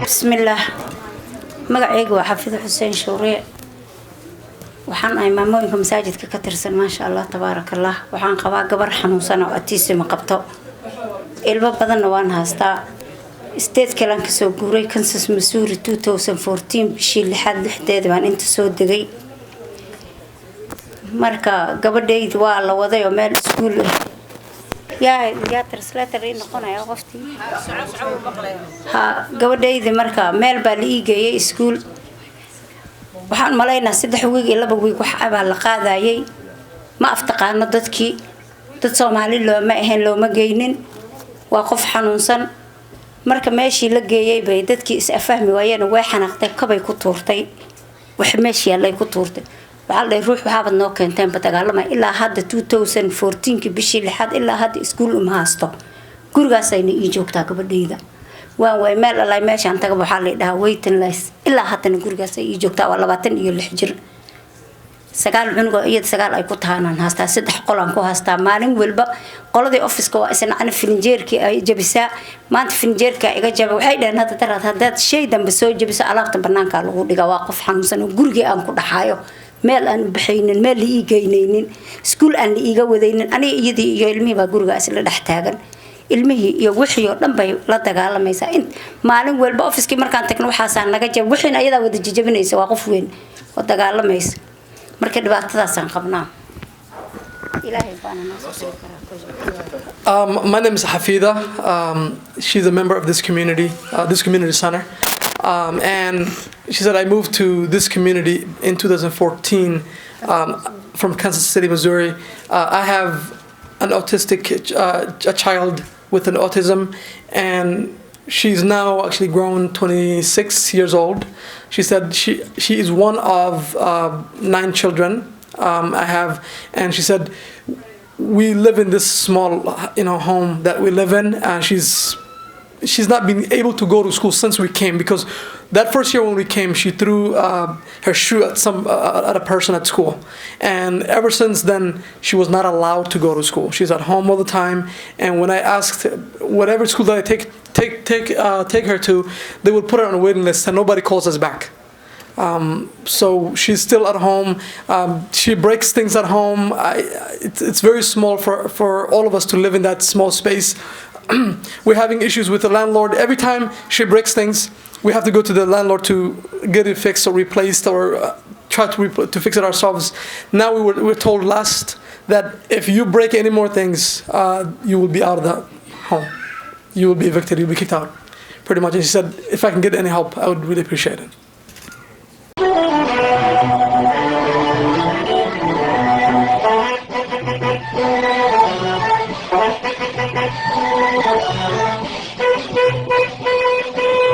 بسم الله magacaygu waa xafiid xuseen shuuriye waxaan ay maamooyinka masaajidka ka tirsan ma sha Allah tabarakallah waxaan qabaa gabar xanuunsan oo autism qabto ilmo badan waan haystaa state kalan ka soo guuray Kansas Missouri 2014 bishii lixdeed baan inta soo degay marka gabadhaydu waa la waday oo meel iskuul يا ترسلت رين قنا يا قفتي ها gabadhaydi marka meel baa la iigay iskuul waxaan maleynaa 3 wiig iyo 2 wiig wax aba la qaadayay ma aftaqaano dadkii dad Soomaali looma ahayn looma geynin waa qof xanuunsan marka meeshii la geeyay bay dadkii is afahmi waayeen way xanaaqtay kabay ku tuurtay wax meeshii la ku tuurtay waxaa la ruux waxa noo keenteen badagaalama ilaa hadda 2014 bishii lixaad ilaa hadda iskuul uma haasto gurigaas ay ii joogtaa gabadhayda waan way meel alla meeshaan taga waxa la dhahaa waiting list ilaa hadda gurigaas ay ii joogtaa waa 26 jir sagaal cunugo iyo sagaal ay ku taanaan haastaa 3 qolan ku haastaa maalin walba qoladii office-ka waa isna aan filinjeerkii ay jabisaa maanta filinjeerka iga jabay waxay dhaheen hadda shay dambe soo jabiso alaabta banaanka lagu dhigaa waa qof xanuunsan oo guriga aan ku dhaxayo meel aan bixaynin meel la iigeynaynin iskuul aan la iiga wadaynin aniga iyadii iyo ilmihii baa gurigaas la dhax taagan ilmihii iyo wixii oo dhan bay la dagaalamaysaa in maalin walba office-kii markaan tagno waxaasaan naga jab wixii ayada wada jajabinaysa waa qof weyn oo dagaalamaysa marka dhibaatadaas aan qabnaa ilaahay baana noo soo karaa. My name is Hafida. She's a member of this community center. And she said, I moved to this community in 2014 from Kansas City, Missouri. I have an autistic a child with an autism, and she's now actually grown 26 years old. She said she is one of 9 children I have, and she said we live in this small home that we live in. She's not been able to go to school since we came, because that first year when we came, she threw her shoe at a person at school, and ever since then she was not allowed to go to school. She's at home all the time, and when I asked whatever school that I take her to, they would put her on a waiting list, and nobody calls us back. So she's still at home. She breaks things at home. It's very small for all of us to live in that small space. We're having issues with the landlord. Every time she breaks things, we have to go to the landlord to get it fixed or replaced, or try to fix it ourselves. Now we were told last that if you break any more things, you will be out of the home. You will be evicted. You'll be kicked out, pretty much. And she said, if I can get any help, I would really appreciate it.